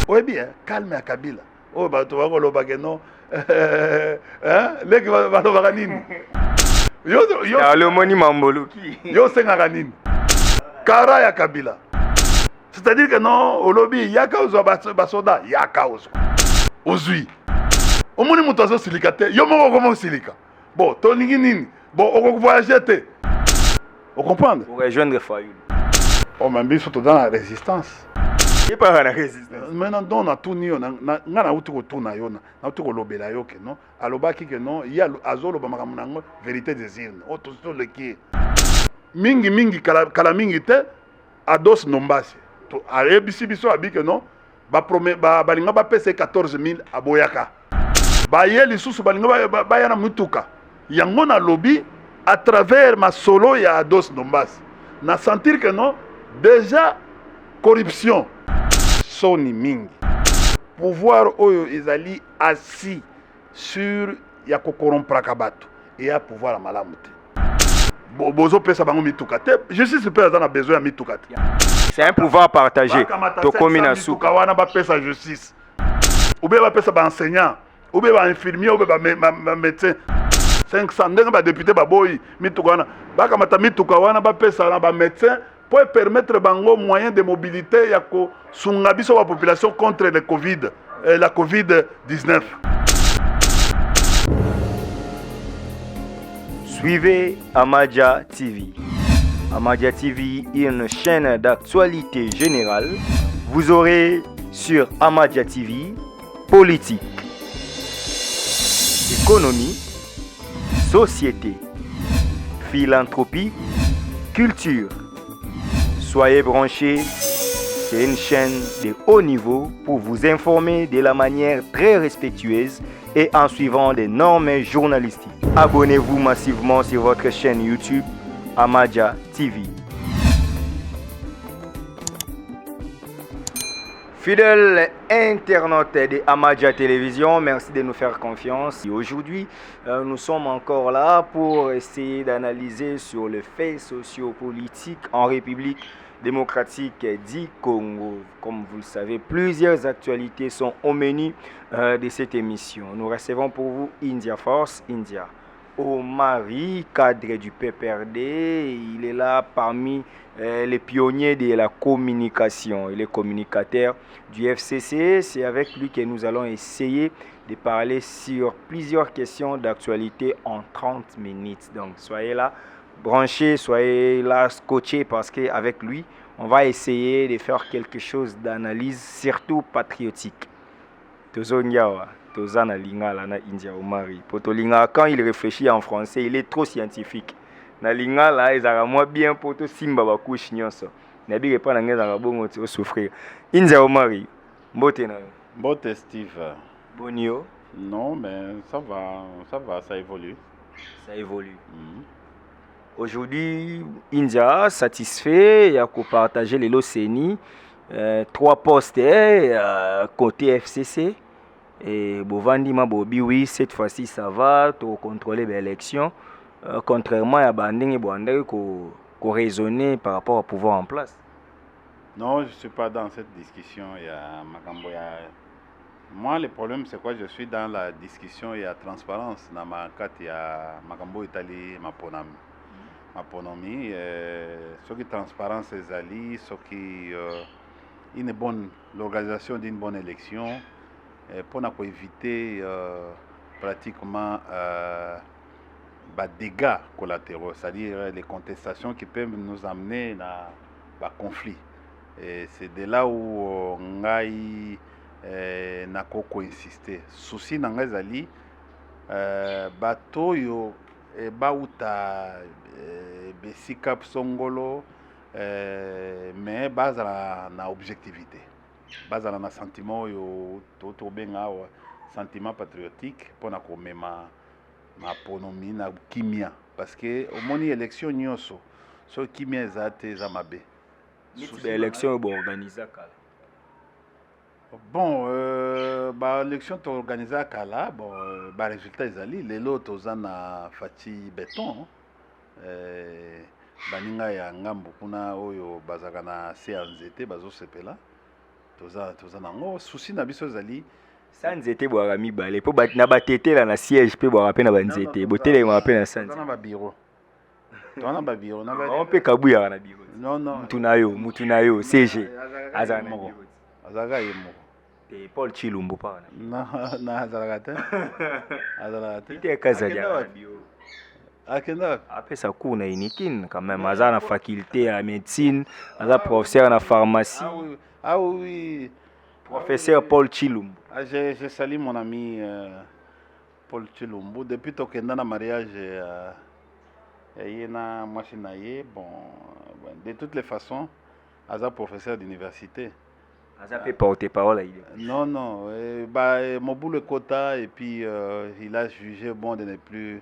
Oui bien, calme à Kabila. Oh bah tu vas le bagano. Les qui va le baganine. Yo le moni mamboluki. Yo senga nini. Kara ya Kabila. C'est-à-dire que non, au lobby, il y a cause basoda, il y a cause. Ozui. Au moins mon toiseau silicate, yo mo comment silica. Bon, toningi nini. Bon, on voyager te. Vous comprenez? Pour rejoindre Fayoul. Oh, mais bien surtout dans la résistance. Il pas la résistance. Maintenant, on a tout ni on a outu ko tout na yona, na outu ko lobela yo ke non. Alobaki ke non, il y a azolo ba makamunango vérité des îles. Oh tout le qui. Mingi kala mingi te ados nombasi. To ABC biso abike non. Ba balinga ba pese 14 000 aboyaka. Ba yeli susu balinga ba yana mutuka. Yango na lobby à travers ma solo ya ados nombasi. Na sentir que non déjà corruption soni mingi pouvoir oyo ezali assis sur ya kokorompra kabato et ya pouvoir à malamu te bozo pesa bango mituka te justice pe azana besoin ya mituka te c'est un pouvoir partagé to komina suka wana ba pesa justice ou bien ba pesa ba enseignant ou bien ba infirmier ou bien ba médecin 500 ndenge ba député ba boyi mituka wana ba kamata mituka wana ba pesa na ba médecin pour permettre bango moyen de mobilité ya ko sunga biso la population contre le Covid, la Covid-19. Suivez Amadia TV. Amadia TV est une chaîne d'actualité générale. Vous aurez sur Amadia TV politique, économie, société, philanthropie, culture. Soyez branchés, c'est une chaîne de haut niveau pour vous informer de la manière très respectueuse et en suivant les normes journalistiques. Abonnez-vous massivement sur votre chaîne YouTube Amadia TV. Fidèles internautes de Amadia Télévision, merci de nous faire confiance. Et aujourd'hui, nous sommes encore là pour essayer d'analyser sur les faits sociopolitiques en République démocratique du Congo. Comme vous le savez, plusieurs actualités sont au menu de cette émission. Nous recevons pour vous India Force, India. Omari, cadre du PPRD, il est là parmi les pionniers de la communication. Il est communicateur du FCC. C'est avec lui que nous allons essayer de parler sur plusieurs questions d'actualité en 30 minutes. Donc soyez là, branchez, soyez là, scotchés, parce qu'avec lui, on va essayer de faire quelque chose d'analyse, surtout patriotique. Tozonyawa. Tozana Lingala na India Omari. Potolinga, quand il réfléchit en français, il est trop scientifique. Na Lingala, il a moins bien poto simba bakouche nyonso. Nabi repa na ngeza ngabongo ti souffrir. India Omari. Mbote na. Mbote Steve. Bonio. Non, mais ça va, ça évolue. Ça évolue. Aujourd'hui, India satisfait, il y a qu'à partager les CENI, 3 postes côté FCC. Et Bovandi Mabobi, oui, cette fois-ci ça va, tu contrôler l'élection. Contrairement à Banding et Boandé, qu'on raisonner par rapport au pouvoir en place. Non, je ne suis pas dans cette discussion. Moi, le problème, c'est quoi? Je suis dans la discussion, il y a transparence. Dans ma carte, il y a Makambo Italie, ma ponomi. Ce qui est transparence, c'est Zali, ce qui une bonne, l'organisation d'une bonne élection. Pour éviter pratiquement des dégâts collatéraux, c'est-à-dire les contestations qui peuvent nous amener à un conflit. C'est de là où on a insisté. Souci dans les alliés, bateau yo bauta besikap songolo, mais base na objectivité. Basé sur un sentiment sentiment patriotique pour na ma ponomi na kimia parce que au moment élection nyoso so kimia ezate za mabe l'élection est organisée bon élection to organisée kala bon résultat ezali lelo tozana fati béton baninga ya ngambo kuna oyo bazaka na se anzete bazo sepela toza nango souci na biso ezali sa nzete bwaka mibale mpo na batetela na siège mpe bwaka mpe na banzete botelema mpe na sa toza na babiro toza na babiro mpe kabuyaka na biro non mutu na yo CG azala na biro azalaka ye moko te Paul Chilumbu pa na azalaka te ite kazali na biro akenda apesa cours na Inikin quand même aza na faculté ya médecine aza professeur na pharmacie ah oui professeur Paul Chilumbu je salue mon ami Paul Chilumbu depuis tokenda na mariage ye na mwasi na ye bon de toutes les façons aza professeur d'université aza pe porte-parole il non Mobulu Kota et puis il a jugé bon de ne plus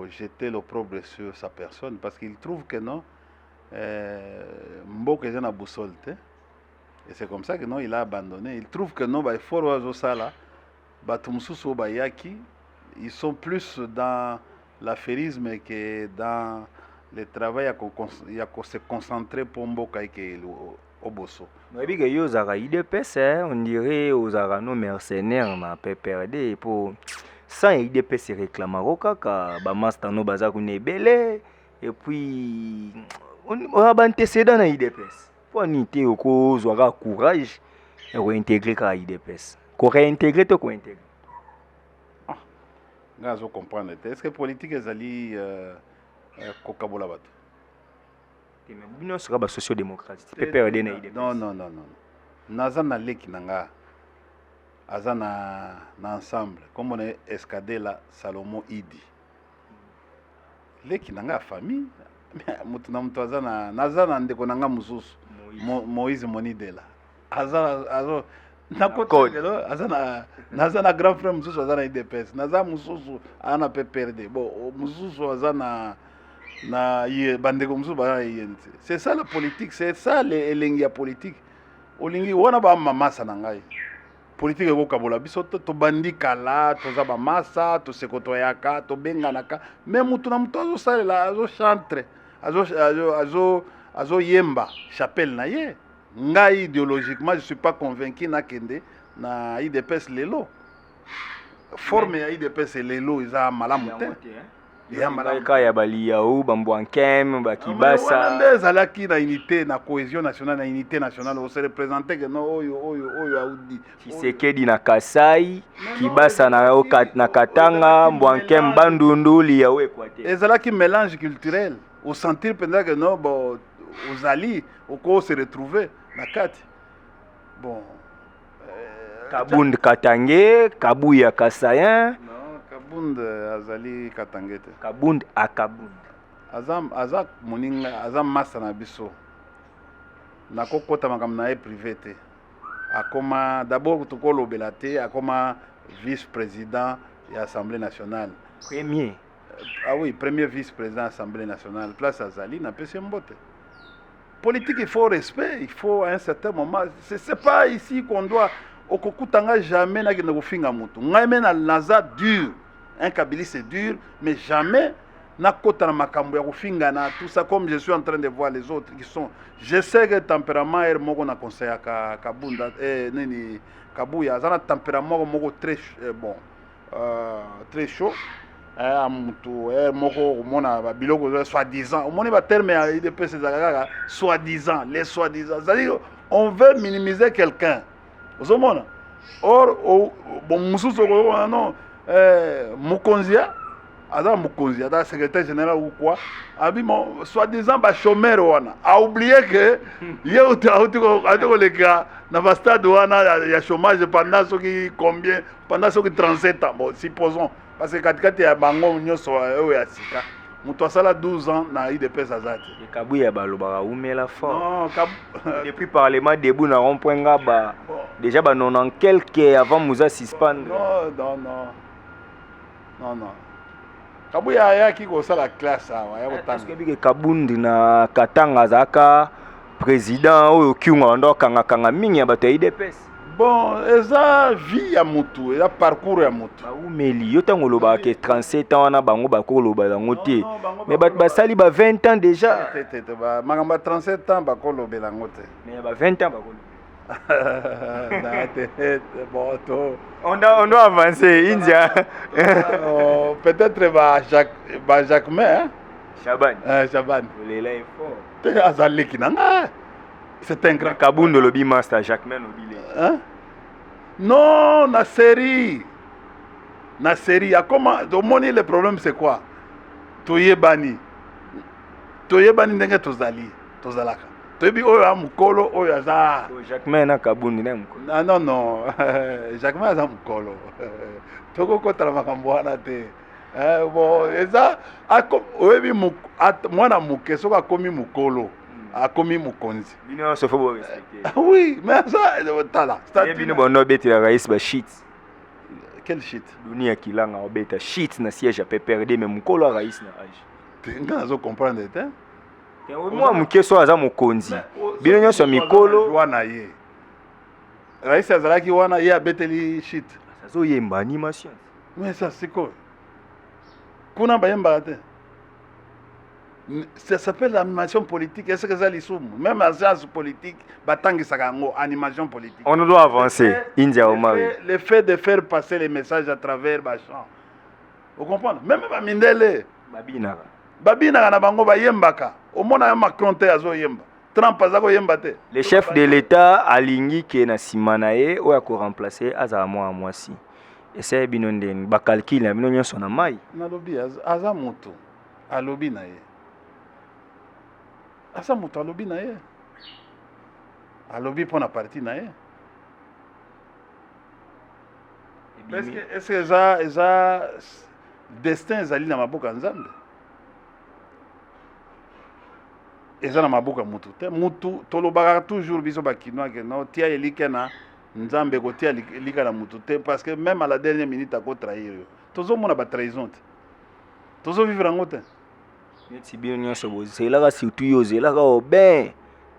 jeter l'opprobre sur sa personne parce qu'il trouve que non Mbok est na boussole et c'est comme ça que non il a abandonné. Il trouve que non il faut oiseau ça là batumsusu bayaki ils sont plus dans l'affairisme que dans le travail à se concentrer pour Mboka que au bosso. Mais bien yo zara IDPS on dirait aux arano mercenaires na PPRD pour sans IDPS réclamaro kaka ba master no baza kunebele et puis on a antécédent na IDPS pour nité ko zwa courage et réintégrer ka IDPS ko réintégrer to ko intégrer ngazo comprendre est-ce que politique ezali kokabola bato mais bino sera ba socio-démocrate PPRD na IDPS non naza na leki nanga aza na ensemble comme on est Escadela Salomo Idi leki nanga famille mutu na mutu aza na ndeko nanga mususu Moïse Monidela aza nakotelo aza na grand frère mususu aza na IDPS naza mususu ana PPRD bon mususu aza na bandeko mususu baza na INC. C'est ça la politique, c'est ça elengi ya politique olingi wana ba mamasa na ngai politique ko kabola biso to bandi kala toza ba masa to sekotoyaka to benganaka mais mutu na mutu azo salela azo chantre azo yemba chapelle na ye ngai idéologiquement je suis pas convaincu na kende na IDPS lelo forme ya IDPS lelo iza malamu te ya balia ou bambouankem bakibasa nde ezalaki na unité na cohésion nationale na unité nationale on se représentait que non oyo audi Tshisekedi na Kasai kibasa na Katanga mbouankem bandundu lia ou Équateur ezalaki mélange culturel au sentir pendant que non bon ozali oko se retrouver na kati bon Kabund Katange Kabuya Kasayen Kabund azali Katangete Kabund akabund aza moninga aza masa na biso na kokota makambo na ye privé te akoma d'abord tokolobela te akoma vice-président ya Assemblée nationale premier premier vice-président Assemblée nationale place azali na pesi mbote politique il faut respect il faut à un certain moment c'est pas ici qu'on doit okokutanga jamais na kende kofinga mutu ngai mena naza dur un Kabili c'est dur mais jamais na kota na makambo ya kofinga na tout ça comme je suis en train de voir les autres qui sont je sais que tempérament er moko na conseil ka kabunda nini kabuya zana tempérament moko très bon très chaud mutu moko mona ba biloko soi-disant au moni ba terme ya IDPS ezaka soi-disant les soi-disant c'est-à-dire on veut minimiser quelqu'un aux hommes or bon mususu non Mukonzia ada Mukonzia ada secrétaire général ou quoi abi mon soi-disant ba chômeur wana a oublié que ye auto le gars na ba stade wana ya chômage pendant ce qui combien pendant ce qui 37 ans bon supposons parce que katikati ya bango nyoso oyo ya sika mutu asala 12 ans na IDPS azati Kabuya balobaka umela fort depuis parlement debout na rond-point ngaba déjà ba 90 quelques avant muza suspendre non Kabuya ayaki kosala classe awa ya kotanga parce que bike Kabundi na Katanga zaka président oyo kiunga ndo kanga mingi ya bato ya IDPS Bon, eza vie ya mutu, eza parcours ya mutu. Baumeli, yo tango loba ke 37 ans wana bango bako loba yango te. Mais basali ba 20 ans déjà. Magamba 37 ans bako lobela yango te. Mais ba 20 ans bako. On doit avancer, India. Peut-être Jacquemin, hein? Chaban. Chaban. Il est fort. C'est un grand. Kaboun de lobby master, Jacquemin lobby. Hein? Non, na série. Na série. Comment? Donc, le problème, c'est quoi? Toyebani. Toyebani ndenge tozali. Tozalaka. Toyebi oyo a mukolo oyo aza. Jacquemin na Kabundi na mukolo. Ah non non. Jacquemin aza mukolo. Toko kotala makambo wana te. Bon, eza oyebi mwana muke soka akomi mukolo. Akomi mukonzi. Bino so faut respecter. Oui, mais ça tala. Bino bono beti la raïs ba shit. Quel shit? Dunia kilanga obeta shit na siège a PPRD mais mukolo a raïs na age. Tenga zo comprendre te. Moi muke so aza mukonzi. Bino nyonso mikolo wana ye. Raïs azalaki wana ye abeteli shit. Sazo yemba animation. Mais ça c'est quoi? Kuna bayemba te. Ça s'appelle l'animation politique. Est-ce que ça l'issoum? Même la science politique, batangi sagango, animation politique. On doit avancer. India Omar. Le fait de faire passer les messages à travers Bachan. Vous comprenez? Même Bamindele. Babinara. Babinara na bango bayembaka. Au moins na Macron te azo yemba. Trump azako yemba te. Le chef de l'État alingi ke na simanaye oya ko remplacer aza moi mwasi. Essaye bino ndeni ba calcul na bino nyonso na mai. Na lobi aza moto. Alobi na ye. Asa moto alobi na ye. Alobi pour na parti na ye. Est-ce que eza destin ezali na maboka nzambe? Eza na maboka mutu te. Mutu tolobaka toujours biso bakinois que non tia elike na nzambe ko tia elika na mutu te parce que même à la dernière minute ako trahir yo. Tozo mona ba trahison te. Tozo vivre en te. Neti bino nyonso bozelaka surtout yo zelaka oben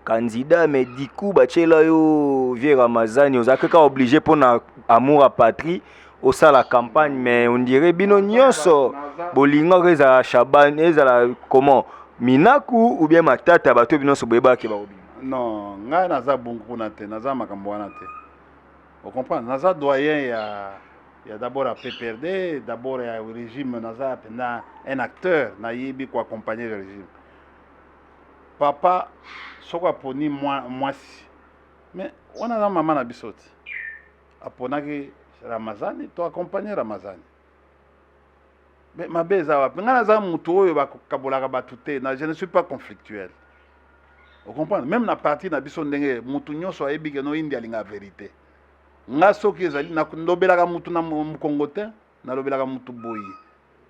candidat mais du coup bachela yo vie Ramazani ozakaka obligé pour na amour à patrie au ça la campagne mais on dirait bino nyonso bolinga reza Chaban ezala comment Minaku ou bien matata bato bino so boyeba ke ba obi. Non, ngai naza bungu na te, naza makambo wana te. Vous comprenez? Naza doyen ya d'abord à PPRD, d'abord au régime naza un acteur na yebi ko accompagner le régime. Papa soko aponi mwasi. Mais on a maman na bisoti. Aponaki Ramazani to accompagner Ramazani. Mais ma beza wapi nga naza mutu oyo bakabolaka batu te na je ne suis pas conflictuel. Vous comprenez? Même na parti na biso ndenge mutu nyonso ayebi ke no indi alinga vérité. Nga soki ezali na ndobelaka mutu na Mukongo te na lobelaka mutu boyi.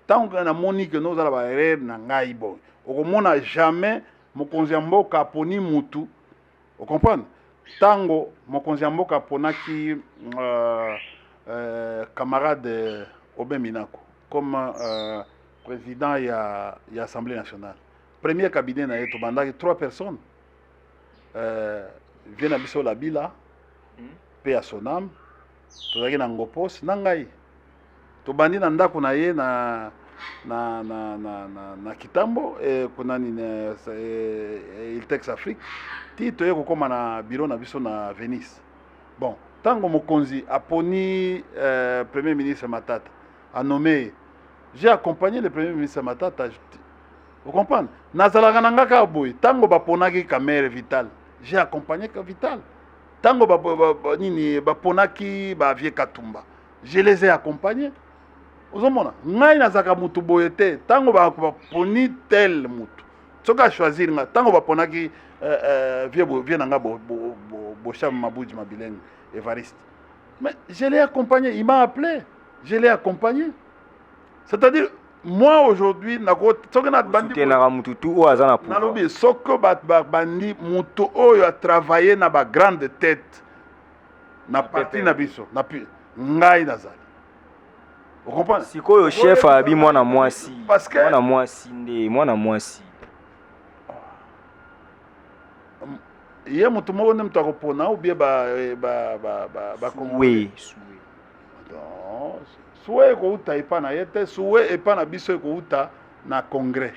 Tant que na moni ke no zala ba erreur na ngai boy. Okomona jamais mokonzi ya mboka aponi mutu. Vous comprenez? Tango mokonzi ya mboka aponaki camarade Oben Minako comme président de l'Assemblée nationale. Premier cabinet, il y a 3 personnes. Viennent à Bissau la Bila, paix à son âme, tu as Ngopos, Nangai. Tu bandi nanda kuna ye na Kitambo et kuna il Tex Afrique. Ti to yeko koma na bureau na biso na Venise. Bon, tango mokonzi aponi premier ministre Matata a nommé. J'ai accompagné le premier ministre Matata. Vous comprenez? Nazalaka nangaka boy. Tango baponaki Kamere Vital. J'ai accompagné Vital. Tango baponaki ba vie Katumba. Je les ai accompagnés. Vous comprenez? Ngai nazaka mutu boyete. Tango baponi tel mutu. Soka choisir nga. Tango baponaki vie nanga Bocham Mabouji Mabileng Evariste. Mais je l'ai accompagné. Il m'a appelé. Je l'ai accompagné. C'est-à-dire, moi aujourd'hui, Soko bandi mutu oyo a travaillé na ba grande tête na parti na biso na ngai nazali. Vous comprenez? Sikoyo chef abi mwana mwasi. Parce que mwana mwasi nde mwana mwasi. ye mutu moko nde mutu akopona ou bien Oui. souwe ekouta epa na ye te, souwe epa na biso ekouta na congrès.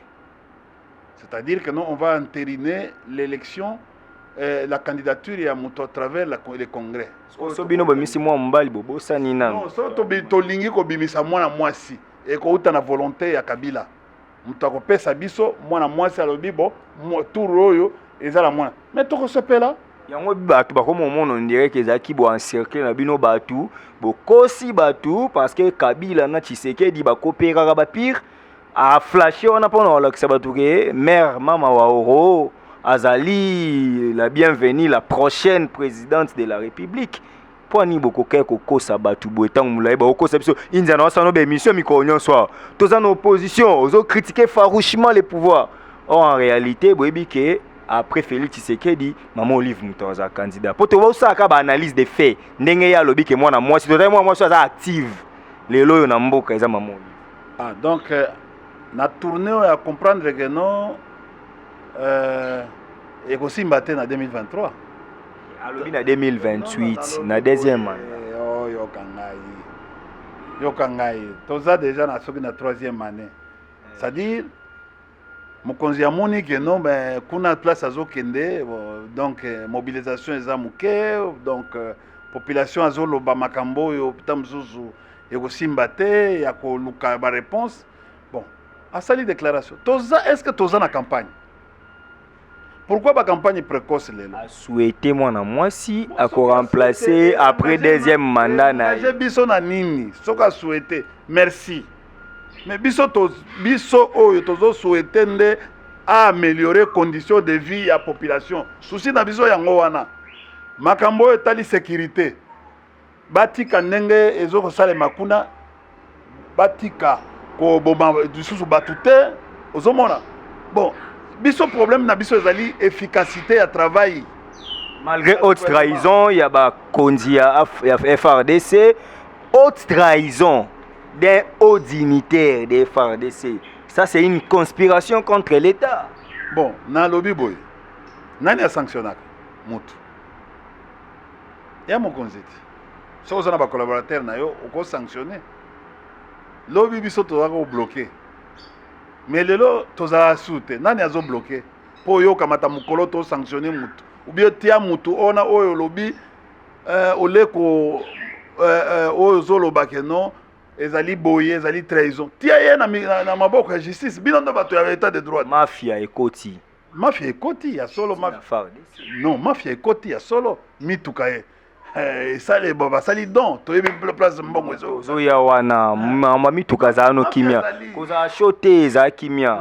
C'est-à-dire que non, on va entériner l'élection, la candidature ya mutu à travers le congrès. So bino bamisi mwa mbali bobosani nanu. Non, so tolingi kobimisa mwana mwasi ekouta na volonté ya Kabila. Mutu akopesa biso mwana mwasi alobi bo tour oyo ezala mwana. Mais tokosepela yango bato bakoma omona on dirait que ezalaki boencercle na bino bato bokosi bato parce que Kabila na Tshisekedi bakopera bapire aflashe wana mpona kolakisa bato ke mère mama wa oro azali la bienvenue la prochaine présidente de la République. Pwani bokoke kokosa bato boye ntango molai bakokosa biso india na wasano bémission mikolo nyonso toza na opposition ozo critiquer farouchement les pouvoirs. Or en réalité boyebi ke après Félix Tshisekedi maman Olive Mutoza candidat po to osaka ba analyse des faits ndenge ya lobi ke mwana mwasi to mwana mwasi aza active lelo yo na mboka eza maman Olive. Donc na tournée à comprendre que non ekosimba te na 2023 alobi na 2028 na deuxième année. Oh yokangai toza déjà na soki na troisième année, c'est-à-dire mokonzi amoni ke non ben kuna place azokende donc mobilisation eza moke donc population azoloba makambo oyo puta mosusu ekosimba te ya koluka ba réponse. Bon asali déclaration toza, est-ce que toza na campagne? Pourquoi la campagne précoce a souhaité mwana mwasi à remplacer après deuxième mandat na j'ai biso na nini soka souhaité merci mais biso oyo tozo souhaité nde améliorer conditions de vie ya population souci na biso yango wana makambo etali sécurité batika ndenge ezoko salema kuna batika ko boma disusu batute ozomona bon biso problème na biso ezali efficacité ya travail. Malgré haute trahison, il y a ba kondi ya FRDC, haute trahison d'un haut dignitaire des FRDC. Ça c'est une conspiration contre l'État. Bon, na lobby boy. Nani a sanctionné mutu? Ya mokonzi ti. So ozana ba collaborateur na yo oko sanctionner. Lobby biso to za ko bloquer. Mais lelo tozala soute nani azo bloqué po yo kamata mukolo to sanctionner mutu ou bien tia mutu ona oyo lobi oleko oyo zoloba ke non ezali boye ezali trahison tia ye na maboko ya justice bino ndo bato ya état de droit. Mafia ekoti ya solo non mafia ekoti ya solo mituka ye sale baba sali don to yebi place mbongo ezo zo ya wana mama mituka za no kimia koza shote za kimia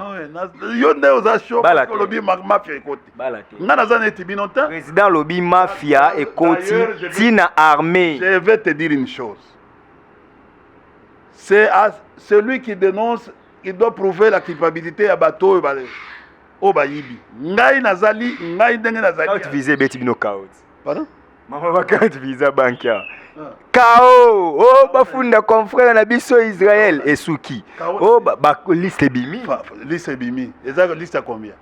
yo nde oza show ko lobi mafia ekoti ngana za neti binota président lobi mafia ekoti tina armée. Je vais te dire une chose, c'est à celui qui dénonce il doit prouver la culpabilité ya bato o bayibi ngai nazali ngai ndenge nazali tu visais beti bino kaot pardon mama bakati visa bankia Kao oh bafunda confrère na biso Israël esuki oh ba liste bimi eza liste à combien?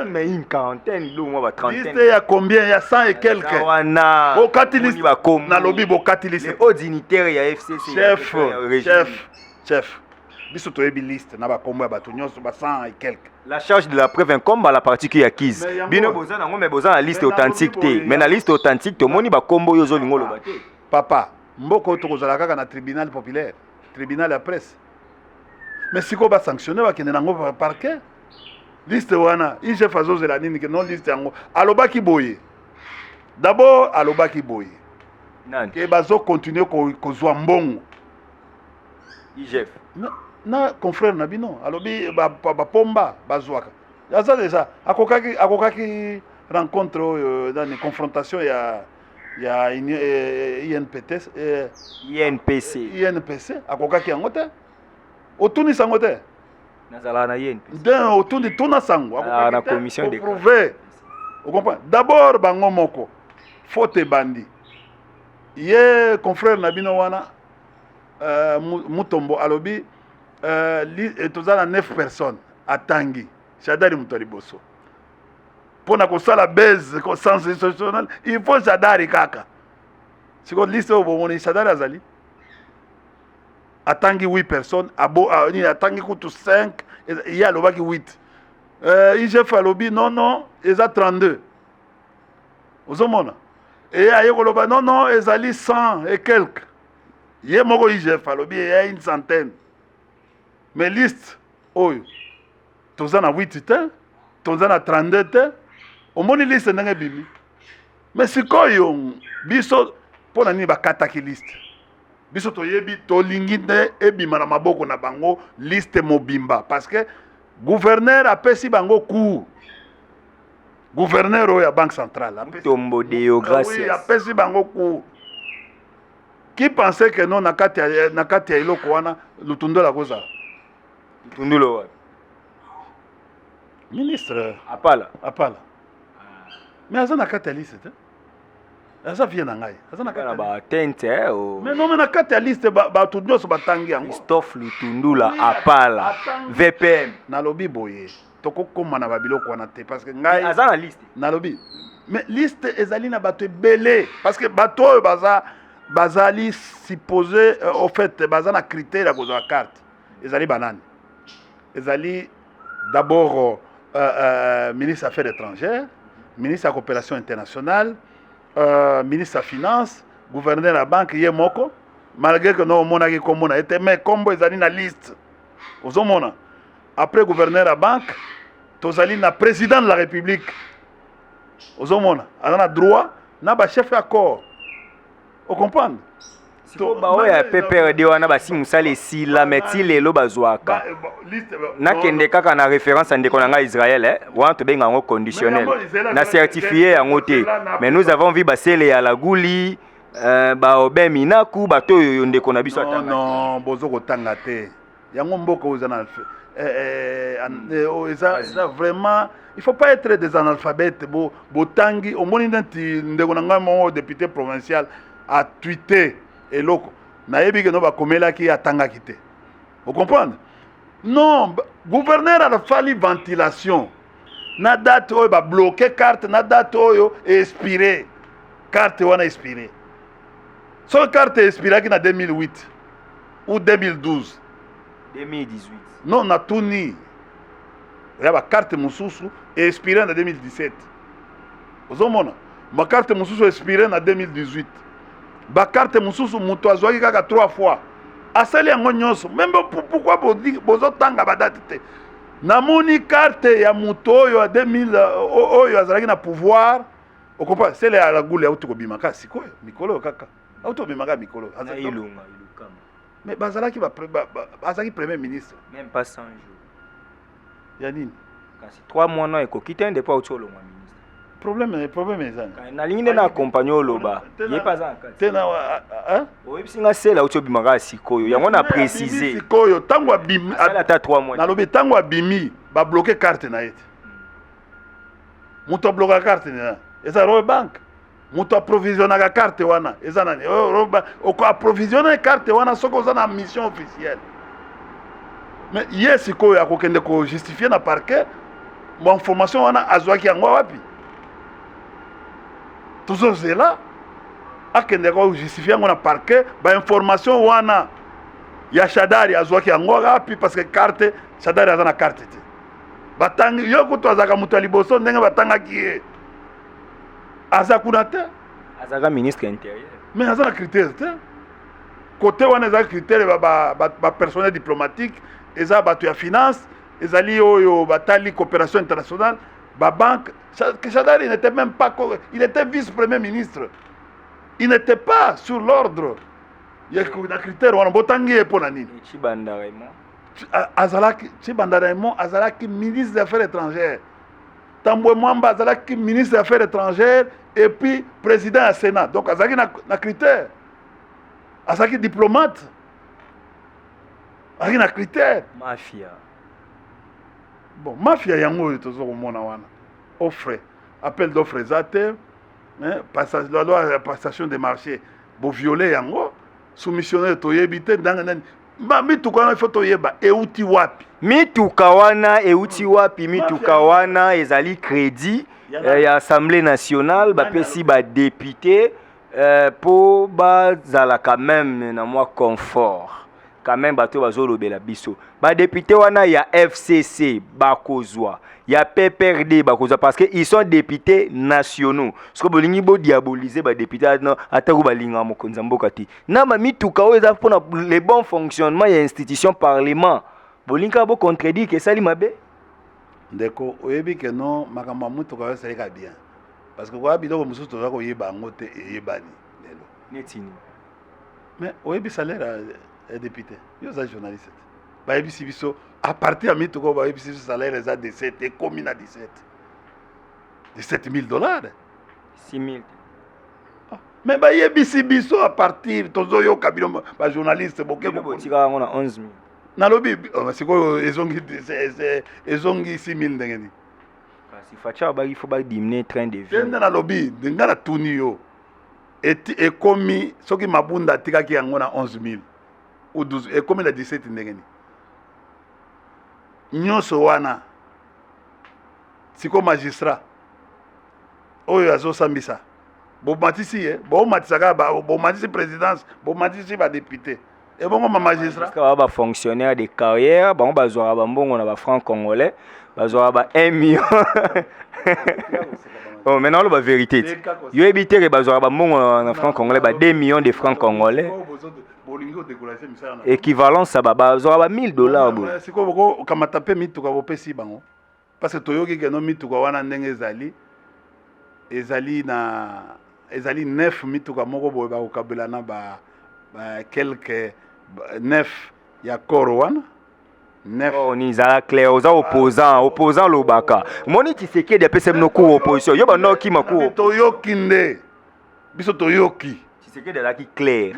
Mais une quarantaine do moi ba trentaine liste ya combien? Ya 100 et quelques wana bokati liste na lobby bokati liste au dignitaire ya FCC chef biso toyebi liste na ba kombo ya bato nyonso ba 100 et quelques. La charge de la preuve incombe à la partie qui acquise. Bino boza nango mais boza na liste authentique té. Mais na liste authentique to moni ba kombo yo zo lingo loba té. Papa, mboko to kozala kaka na tribunal populaire, tribunal ya presse. Mais siko ba sanctionner ba kende nango par parquet. Liste wana, il chef azo zela nini ke non liste yango. Alobaki boye. D'abord alobaki boye. Nani? Ke bazo continuer ko zwa mbongo. IGF. Na confrère na bino alobi ba pomba bazwaka yaza déjà akokaki rencontre dans une confrontation ya INPC akokaki yango te otuni sango te nazala na INPC den otuni tuna sango akokaki na commission de prouver vous comprenez d'abord bango moko faute bandi ye confrère na bino wana mutombo alobi tozala 9 personnes à Tangi Chadari Mutoliboso pour na baise sensationnel, il faut Shadari kaka. Si vous liste au bon Shadari azali. Atangi 8 personnes, atangi kutu 5, il y a le 8. IGF alobi non, ils a 32. Vous avez et aye koloba non, ils a 100 et quelques. Il y a moko IGF alobi il y a une centaine. Mais liste oyo. Toza na 8 te, toza na 32 te. Omoni liste ndenge bibi. Mais sikoyo biso pona nini bakataki liste. Biso toyebi tolingi te ebima na maboko na bango liste mobimba parce que gouverneur apesi bango cours. Gouverneur ya banque centrale Tombo deo gracias. Oui, apesi bango cours. Qui pensait que non na kati ya iloko wana lutundo la koza? Lutundo wa. Ministre Apala. Mais aza na kati ya liste te. Aza vient na ngai. Aza na kati ya ba tente o. Mais non, mais na kati ya liste ba tundo so batangi yango. Christophe Lutundula Apala. VPM. Na lobi boye. Toko koma na babiloko wana te parce que ngai aza na liste. Na lobi. Mais liste ezali na bato belé parce que bato oyo bazali supposé au fait baza na critère ya kozwa carte. Ezali banani. Ezali d'abord ministre des Affaires étrangères, ministre de la coopération internationale, ministre de la Finance, gouverneur de la banque, Yemoko, malgré que nous avons comme mais comme ils ont une liste. Après gouverneur de la banque, nous avons le président de la République. Vous avez droit, nous avons chef d'accord. Vous comprenez? Baoya PPRD wana basi musale si la meti lelo bazwaka na kende kaka na référence ndeko na nga Israël wana to benga ngo conditionnel na certifié yango te mais nous avons vu basele ya la guli ba obemi na ku bato yo ndeko na biso atanga non bozo ko tanga te yango mboko uzana eza vraiment il faut pas être des analphabètes botangi omoni ndeti ndeko na nga mo député provincial a tweeté et loko nayebi que no ba komela ki atanga kité. Vous comprenez? Non, gouverneur a fallu ventilation. Na date oyo ba bloquer carte, na date oyo expiré. Carte wana expiré. Son carte expiré qui na 2008 ou 2012. 2018. Non, na tuni. Ya ba carte mususu expiré en 2017. Ozomona. Ma carte mususu expiré en 2018. Ba carte mususu muto azwaki kaka 3 fois. Asali yango nyonso. Même pourquoi bozo tanga ba date te. Namoni carte ya muto oyo a 2000 oyo azalaki na pouvoir. O comprend, c'est la goule ya utiko bimaka sikoyo. Mikolo kaka. Auto bimaka mikolo. Ilunga. Mais bazalaki bazalaki premier ministre. Même pas 100 jours. Yanini. Kasi 3 mois na eko kitende depuis auto lo ministre. Problème est ça. Na ligne na accompagner loba. Yé pas encore. Tena hein? Oui, singa sela auto bimaka sikoyo. Yango na préciser. Sikoyo tango abimi. Sala ta 3 mois. Na lobi tango abimi ba bloquer carte na yete. Muto bloquer carte na. Eza Royal Bank. Muto approvisionner carte wana. Eza nani? O ko approvisionner carte wana soko za na mission officielle. Mais hier sikoyo akokende ko justifier na parquet. Mon information wana azwaki yango wapi? Toujours c'est là. Akende ko justifier yango na parquet ba information wana ya Shadari azwaki yango wapi parce que carte Shadari azana carte te. Batangi yoko to azaka mutu liboso ndenge batanga ki azakuna te. Azaka ministre intérieur. Mais azana critère te. Côté wana azaka critère ba personnel diplomatique, eza batu ya finance, ezali oyo batali coopération internationale, ba banque. Shadari n'était même pas, il était vice-premier ministre. Il n'était pas sur l'ordre. Il y a des critères wana botangi pour nani. Chibanda Raymond. Chibanda Raymond azalaki ministre des Affaires étrangères. Tambwe Mwamba azalaki ministre des Affaires étrangères et puis président du Sénat. Donc azalaki na critère. Azalaki diplomate. Azalaki na critère. Mafia. Bon, mafia yango tozo komona wana. Offre, appel d'offres zate, passage la loi de passation des marchés. Bo violer yango, soumissionnaire toyebite ndanga ba mituka wana faut toyeba euti wapi. Mituka wana euti wapi, mituka wana ezali crédit il y a Assemblée nationale, bapesi ba député pour bazala quand même na moi confort. Quand même bato bazolobela biso. Ba député wana ya FCC bakozwa. Il y a PPRD parce qu'ils sont députés nationaux. Ce que bolingi bo diaboliser ba député ataku balinga mokonza mboka ti. Na ma mituka o eza pour le bon fonctionnement ya institution parlement. Bolinga bo contredire que ça li mabe. Ndeko oyebi que non makamba mutuka yo salika bien. Parce que kwa biloko mususu toza ko yeba ngote eyebani lelo. Netini. Mais oyebi salaire ya député. Yo za journaliste. Ba yebi sibiso à partir de mituka ba yebi sibiso salaire eza 17 et combien à 17. $17,000. 6,000. Mais ba yebi sibiso à partir tozo yo kabilo ba journaliste boke ko tika ngona 11,000. Nalobi siko ezongi 6,000 ndengeni. Kasi facha ba il faut ba diminuer train de vie. Tenda nalobi ngana tuni yo. Et komi soki mabunda tika ki ngona 11,000 ou 12 et komi na 17 ndengeni. Nyonso wana siko magistrat oyo azosambisa bomatisi bomatisaka bomatisi présidence bomatisi ba député et bongo ma magistrat ba fonctionnaire de carrière bango bazwa ba mbongo na ba francs congolais bazwa ba 1 million. Oh maintenant la vérité yo ebité que bazwa ba mbongo na francs congolais ba 2 millions de francs congolais équivalence à bazwa ba $1,000 bo siko boko kamata pe mituka bopesi bango parce que toyoki ke no mituka wana ndenge ezali 9 mituka moko boye bakokabela na ba quelques 9 ya koro wana 9. Oh ni za clair oza opposant lobaka moni Tshisekedi apesa mno ku opposition yo bano ki maku toyoki nde biso toyoki Tshisekedi alaki clair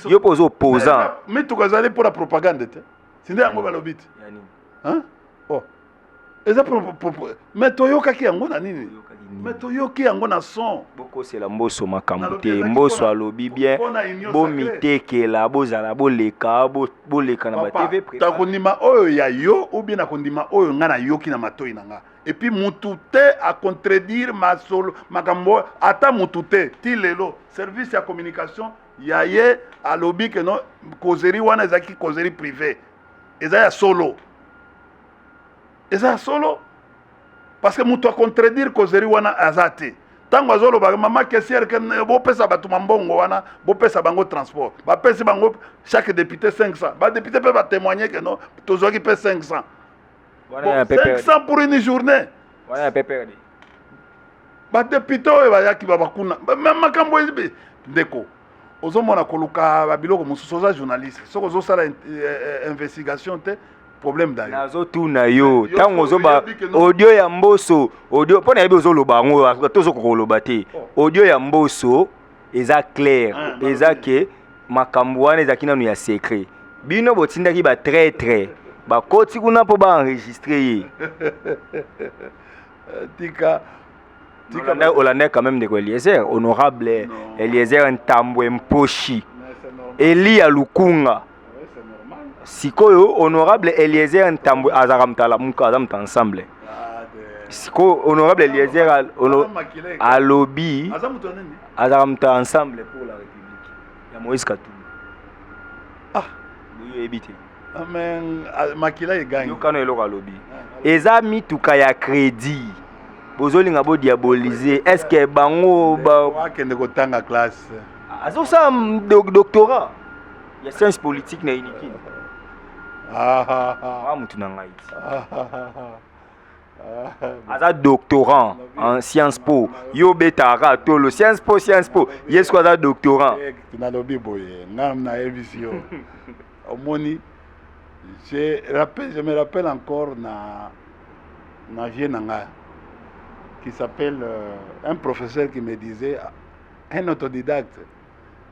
yo pozo opposant mituka zali pour la propagande te sinde yango balobi te hein oh eza mais toyokaki yango na nini mais toyoki yango na son bokosela mboso makambo te mboso alobi bien bomitekela bozala boleka na ba TV préparé takondima oyo ya yo ou bien nakondima oyo nga na yoki na matoi na nga et puis mutu te a contredire masolo makambo ata mutu te ti lelo service ya communication ya ye alobi ke no causerie wana ezaki causerie privée eza ya solo parce que mutu a contredire causerie wana azate tango azoloba mama caissière que bopesa batu mambongo wana bopesa bango transport bapesi bango chaque député 500 ba député peut ba témoigner que non tozoki pe 500 bon, 500 pour une journée voilà PPRD ba député oyo bayaki babakuna makambo ezebe ndeko ozomona koluka babiloko mosusu oza journaliste soko ozosala investigation te problème d'ailleurs nazo tuna yo tango ozoba audio ya mboso audio pona yebi ozoloba ngo tozo kokoloba te audio ya mboso eza clair eza ke makambo wana ezaki nanu ya secret bino botindaki ba traître bakoti kuna po ba enregistrer ye tika Hollande quand même de Eliezer honorable Eliezer Ntambwe Mposhi Eli ya Lukunga sikoyo honorable Eliezer Ntambwe azaramtala muka azamta ensemble siko honorable Eliezer alobi azaramta ensemble pour la République ya Moïse Katumbi buyo ebité amen makila egangi yokano eloko alobi eza mituka ya crédit bozolinga bo diaboliser est-ce que bango akende kotanga classe azosa doctorat ya science politique na iniki mutu na ngai aza doctorant en Sciences Po yo betaka tolo Sciences Po yesko aza doctorant nalobi boye ngam na evisio omoni je me rappelle encore na vie nanga qui s'appelle un professeur qui me disait un autodidacte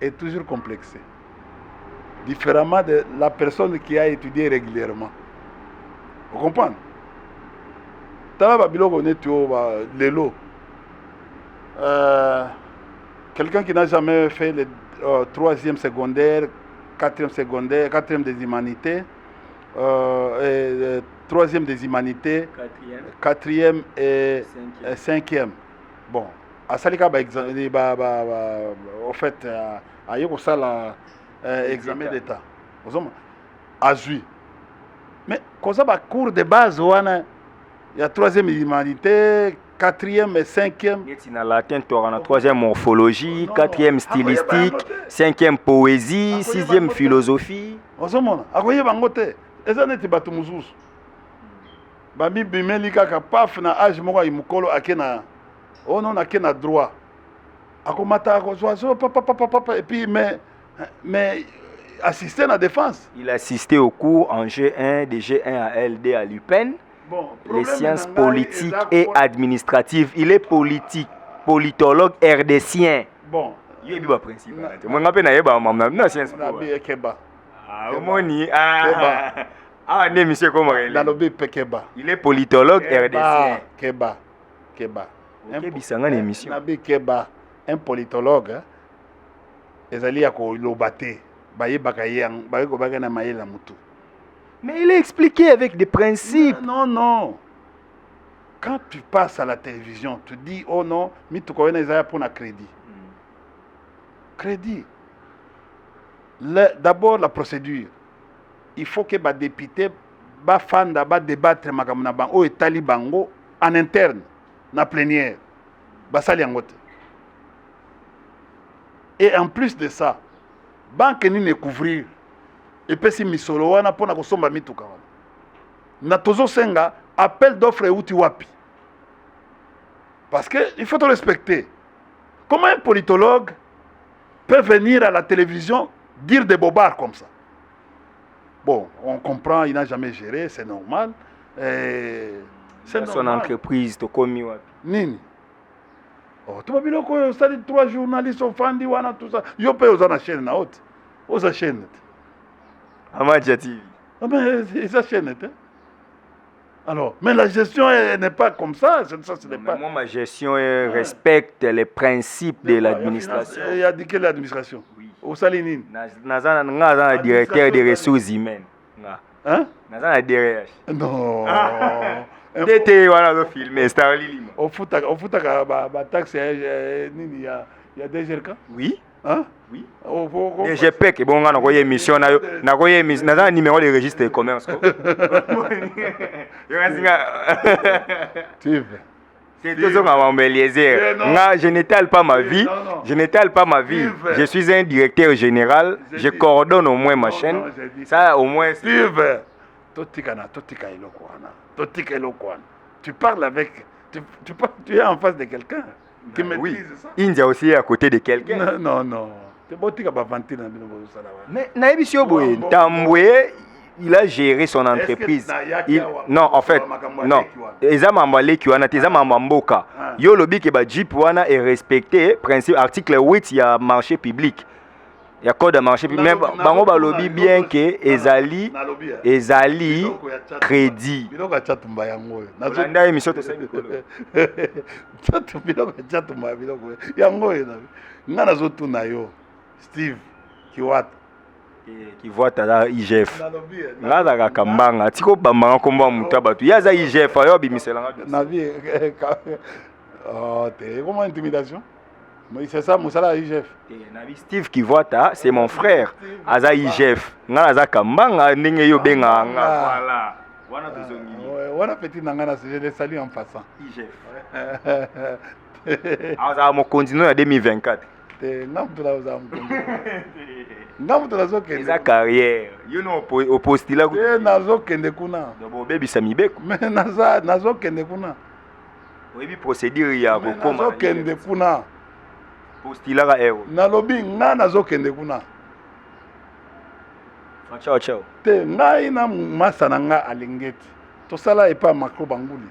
est toujours complexé différemment de la personne qui a étudié régulièrement. Vous comprenez? Quelqu'un qui n'a jamais fait le 3e secondaire, 4e secondaire, 4e des humanités, 3e des humanités, 4e et 5e. bon asalika ba examen au fait aye ko sala examen d'état ozoma azui mais koza ba cours de base wana ya 3e humanité 4e et 5e il y a latin, tu as 3e morphologie, 4e stylistique, 5e poésie, 6e philosophie. ozomona akoye bango te eza neti bato mosusu bamibimeli kaka paf na age moko ya mokolo ake na ono ake na droit akomata akozwa so papa et puis mais assister na défense. Il assistait au cours en G1, de G1 à LD à l'UPEN, bon, les sciences politiques et administratives. Il est politique, politologue RDCien. Bon. Il est principe. Moi, je suis un science Keba. Ah, ne, monsieur, comment il est politologue RDCien. Keba. Keba. Un politologue, ezali ko lobate. Mais il est expliqué avec des principes. Non. Quand tu passes à la télévision, tu dis, oh non, pour un crédit. Crédit. D'abord, la procédure. Il faut que les députés débattre au Talibango en interne, en plénière. Et en plus de ça, banque ni ne couvrir et puis si misolo wana pona kosomba mituka wana na tozo senga appel d'offre uti wapi parce que il faut te respecter. Comment un politologue peut venir à la télévision dire des bobards comme ça? Bon, on comprend, il n'a jamais géré, c'est normal. C'est son entreprise to komi wapi nini. Oh, tu vas bien que ça dit 3 journalistes au fandi wana tout ça. Yo paye aux na chaîne na haute. Aux chaîne. Amadia TV. Ah mais c'est chaîne hein. Alors, mais la gestion n'est pas comme ça, ça ce n'est pas. Moi ma gestion respecte les principes de l'administration. Il y a dit quelle administration? Oui. Au Salinine. Nazana directeur des ressources humaines. Hein? Nazana DRH. Non. T'étais voilà filmer Starly. Au futa ba taxe nini ya DGRK? Oui. Hein? Oui. DGPEC bon on a envoyé émission na koye émission na numéro de registre de commerce ko. Tu veux. C'est tout ça qu'on m'a je n'étale pas ma vie. Je n'étale pas ma vie. Je suis un directeur général. Je coordonne au moins ma chaîne. Ça au moins. Tu veux. Tu parles avec. Tu es en face de quelqu'un qui maîtrise ça. India aussi est à côté de quelqu'un. Non. Mais Naïbisio Boye, Tamboué, il a géré son entreprise. Non, en fait, non. Ezamambale qui wana tezamamboka. Yo lobi ke ba Jeep wana est respecté principe article 8 il y a marché public. Il y a code de marché public. Mais bango ba lobi bien que ezali crédit. Biloko chatumba yango. Nanda émission to sabi kolo. Biloko chatumba biloko. Yango na. Ngana zotuna yo. Steve Kiwata. Qui voit ta IGF. Là la kambanga tiko bambanga komba muta batu. Yaza IGF ayo bimisela. Na vie oh, comment intimidation? Mais c'est ça musala IGF. Steve Kiwata, c'est mon frère. Aza IGF. Nga aza kambanga ndenge yo benga nga. Voilà. Wana tozongi. Wana petit nangana je les salue en passant. IGF. Aza mo continuer en 2024. Eza carrière. You know au postila ko. Nazo kende kuna. Bo baby samibeko. Mais nazo kende kuna. Oyebi procédure ya ko koma. Nazo kende kuna. Postila ka ero. Nalobi nga nazo kende kuna. Ciao. Te ngai na masa na nga alingeti. To sala epa makro banguli.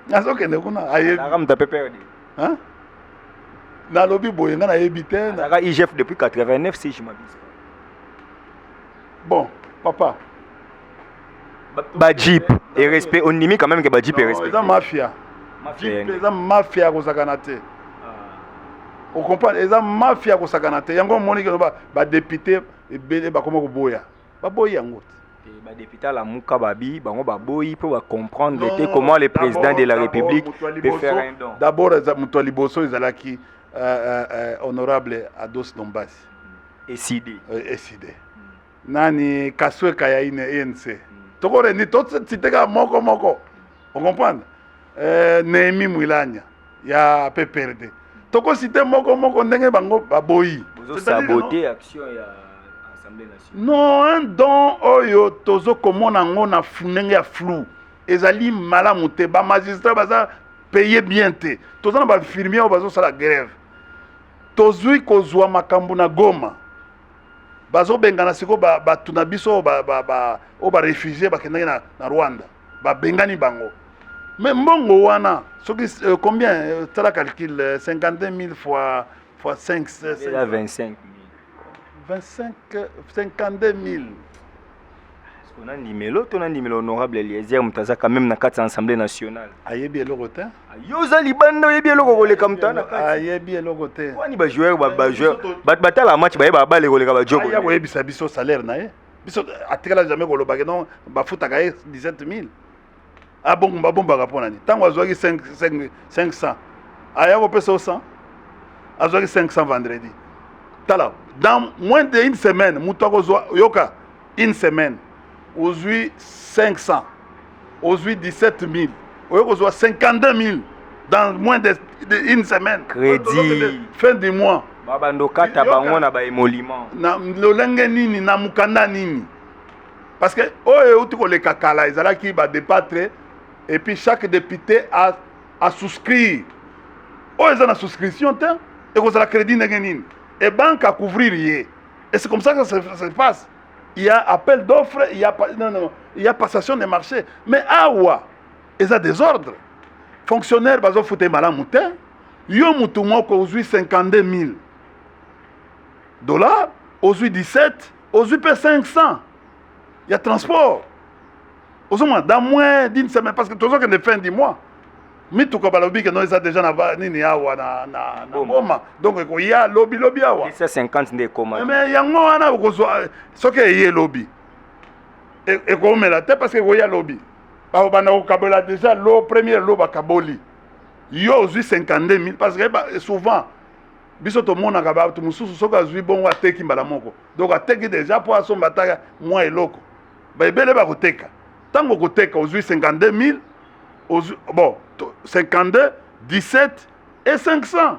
Nazo kende kuna. Ayebi. Aramta peperde. Hein? Dans le lobby, il y a un IGF depuis 89, si je m'abuse. Bon, papa. Jeep et respect, on dit quand même que Jeep est respect. C'est la mafia. C'est la mafia qui est on comprend, c'est la mafia qui est il y a un député et comment boya. Ba boya yango. Les députés la Mouka Babi, bango baboyi pour comprendre comment le président de la République peut faire un don. D'abord, Moutouali Bosso, ils allaient qui honorable Ados Dombasi. SID. SID. Nani Kaswe Kayaine ENC. Toko rendi tout citega moko. On comprend? Némi Mouilania, ya PPRD. Toko cité moko ndenge bango baboyi. Vous saboter action ya Assemblée nationale. Non, un don oyo tozo komona ngo na ndenge ya flou. Ezali malamu te ba magistrat baza payer bien te. Tozo na ba infirmier bazo sala grève. Tozui kozwa makambu na Goma. Bazo bengana siko ba tuna biso ba réfugié ba kendenge na Rwanda. Ba bengani bango. Mais mbongo wana, combien tu as calculé 52 000 fois 5, c'est 25 000. 52 000. On a un numéro honorable Eliezer Mutaza quand même dans la Assemblée nationale. Ayebi elogote. Yoza libanda yebi eloko le kamtana. Ayebi elogote. Wani ba joueur batala match ba yeba bale koleka ba job. Aya yebi biso salaire na ye. Biso atikala jamais kolobaka non ba futaka 17 000. Ah bon, bah pour l'année. Tant qu'on a 500, aya on peut 100. A 500 vendredi. Tala, dans moins d'une semaine, moutako yoka une semaine. Aujourd'hui 500. Aujourd'hui 17 000. Aujourd'hui 52 000 dans moins d'une semaine. Crédit. Fin du mois. Babando kata bango na ba émolument. Na lolenge nini na mukanda nini. Parce que oyo uti ko le kakala ezala ki ba débattre. Et puis chaque député a souscrit. Oh, ils ont la souscription, et vous avez la crédit. Et banque à couvrir. Et c'est comme ça que ça se passe. Il y a appel d'offres, il y a passation des marchés. Mais awa, ils ont des ordres. Fonctionnaires, ils ont foutu mal à moutin. Ils ont moutou aujourd'hui 52 000 $. Aujourd'hui 17, aujourd'hui 500. Il y a transport. Dans moins d'une semaine, parce que toujours que les fins du mois, mais tout comme lobby que nous avons déjà na Goma, donc il y a lobby awa. 150 de commandes. Mais il y a ce que il y a lobby. Et comme la tête parce que il y a lobby. Parce que déjà le premier lobby kaboli. Il y a aussi 52 000 parce que souvent biso to mona ka ba to mususu soka zui bon wa teki mbala moko. Donc ateki déjà pour son bataka moi eloko. Ba ebele ba koteka. Tant que côté aujourd'hui 52 000, bon, 52, 17 et 500.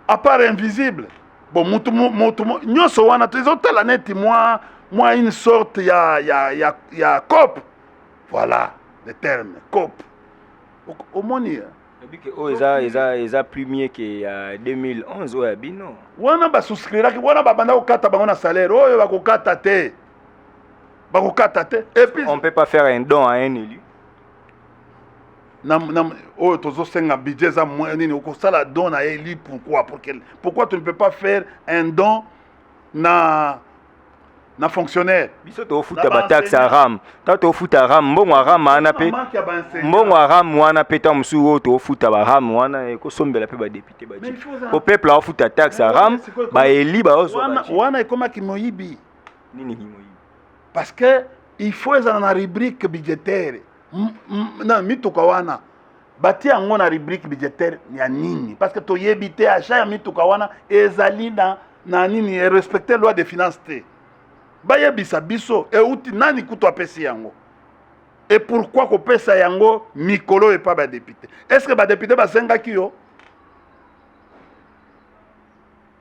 À part invisible. Bon, nous sommes la net, moi, une sorte, il y a COP. Voilà, le terme, COP. Au moins, ils ont plus mieux que 2011, ouais, bino. On a souscrit, on a salaire, on a et puis, on ne peut pas faire un don à un élu. Pourquoi tu ne peux pas faire un don na fonctionnaire? Biso to futa ba taxe aram. Ta to futa ram, mbongo aram wana pe. Mbongo aram wana pe ta msuo to futa ba ram wana e ko sombela pe ba député ba ji. Ko peuple a futa taxe aram, ba eli ba ozo. Wana e koma ki moyibi. Nini ki moyibi? Parce que il faut être dans la rubrique budgétaire. Non, mituka wana. Bati yango na rubrique budgétaire ya nini? Parce que to yebite achat ya mituka wana ezali na nini respecter loi de finances te. Ba yebisa biso e uti nani kuto apesi yango. Et pourquoi ko pesa yango mikolo et pas ba député? Est-ce que ba député ba senga ki yo?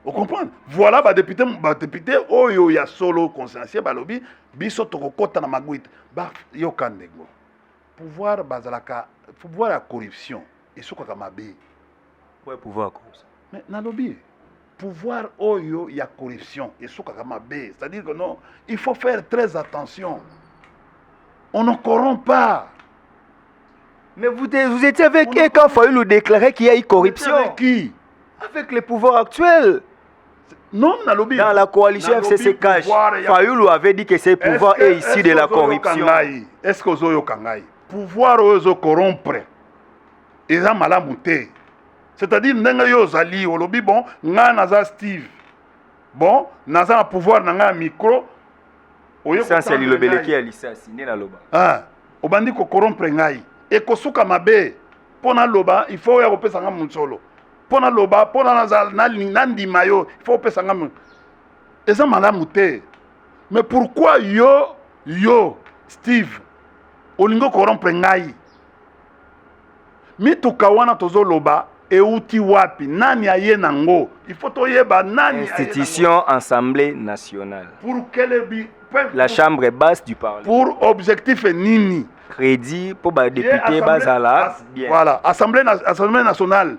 Vous comprenez? Voilà, ba député oyo ya solo consciencieux balobi biso tokokota na maguite ba yo kandego. Pouvoir la corruption et ce qu'on m'a dit. Ouais, pouvoir corruption. Mais na lobby pouvoir oyo ya corruption et ce qu'on m'a dit, c'est-à-dire que non, il faut faire très attention. On ne corrompt pas. Mais vous étiez avec eux quand Fayoulou déclarait qu'il y a eu corruption. Avec qui? Avec les pouvoirs actuels. Non, Nalobi. Dans la coalition FCC Cash, Fayoulou avait dit que ces pouvoirs est ici de la corruption. Est-ce que vous avez kangai? Pouvoir ozo corrompre. Ils ont malamouté. C'est-à-dire, n'enga yo zali, olobi bon, nga naza Steve. Bon, naza na pouvoir nanga micro. licence ya lilobeleki ya lisasi nde naloba obandi kokorompre ngai ekosuka mabe mpo naloba il faut ya kopesa nga mosolo mpo naloba mpo nandima yo il faut kopesa nga eza malamu te. Mais pourquoi yo Steve olingi okorompre ngai? Mituka wana tozoloba euti wapi? Nani aye nango? Il faut toyeba nani institution Assemblée nationale. Pour quelle la chambre basse du Parlement. Pour objectif nini? Crédit pour les députés bazala. Voilà, Assemblée nationale.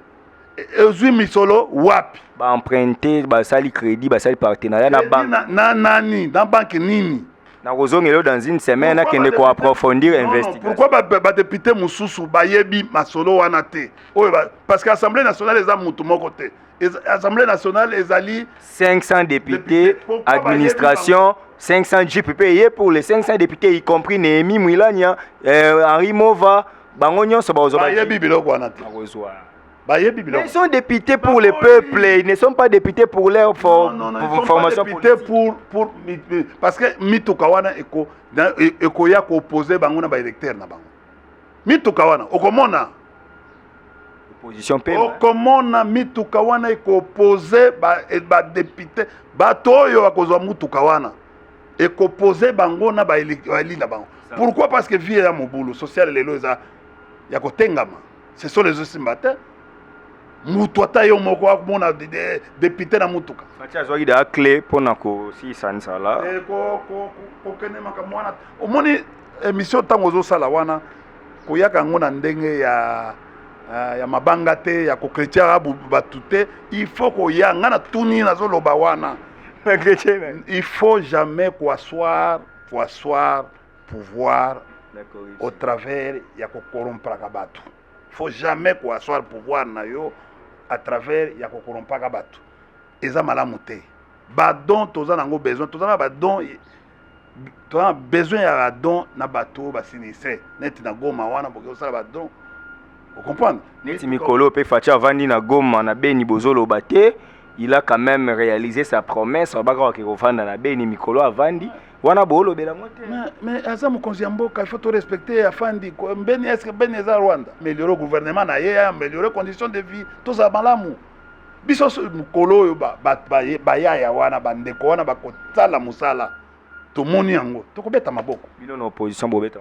Ezui misolo wapi? Ba emprunter, ba sali crédit, ba sali partenariat na banque. Nani, dans banque nini? Na rozongelo dans une semaine kende ko approfondir investigation. Pourquoi ba député mususu ba yebi masolo wana te? Parce que l'Assemblée nationale est à mutu moko te. L'Assemblée nationale ezali 500 députés, administration 500 JPP pour les 500 députés y compris Néhémie Mwilania, Henri Mova, bango nyonso ba ozoba. Ba yebi biloko wana te. Ils sont députés pour le peuple, ils ne sont pas députés pour leur formation politique. Parce que mituka wana eko ya ko opposer bango na ba électeur na bango. Mituka wana okomona opposition pe. Okomona mituka wana eko opposer ba député bato oyo akozwa mutuka wana eko opposer bango na ba éli na bango. Pourquoi? Parce que vie ya mobulu social lelo eza ya kotengama. Ce sont les osimbata. Mutu ata yo moko akomona député na mutuka. Fatia azwaki da clé pona ko si sansala. Ko kene makambo wana. Omoni émission tango ozosala wana koyaka ngo na ndenge ya mabanga te ya ko chrétien batu te. Il faut koya nga na tuni nazoloba wana. Il faut jamais asseoir pouvoir au travers ya ko corrompre batu. Il faut jamais asseoir pouvoir na yo à travers ya ko corrompre batu. Eza malamu te. Badon toza nango besoin, toza na badon toza besoin ya badon na bato ba sinistre. Neti na Goma wana boke osala badon. Vous comprenez? Neti Mikolo pe Fatia vandi na Goma na Beni bozolo bate, il a quand même réalisé sa promesse abaka ko vanda na Beni Mikolo avandi. Wana bolo bela mote. Mais aza mokonzi ya mboka, il faut to respecter afandi. Beni est-ce que Beni eza Rwanda? Améliorer gouvernement na ye, améliorer conditions de vie, to za malamu. Biso mokolo oyo bayaya wana bandeko wana bakotala musala tomoni yango tokobeta maboko bino na opposition bobeta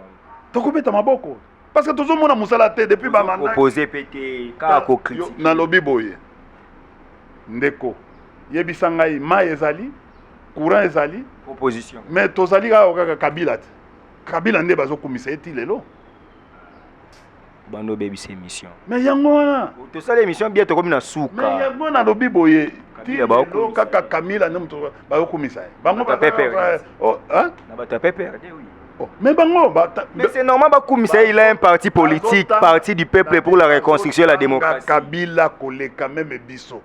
tokobeta maboko parce que tozomona musala te depuis ba mandat opposé pété ka ko critique na lobi boye ndeko yebisa ngai mai ezali courant ezali opposition mais tozali kaka Kabila nde bazokumisa eti lelo bando baby c'est émission mais yango wana to sala émission bientôt comme na souka mais yango na lobi boye ti lo kaka Kamila ne muto ba yokumisa bango ba oh hein na ba perdre oui oh mais bango mais c'est normal ba kumisa il a un parti politique parti du peuple pour la reconstruction et la démocratie Kabila koleka même biso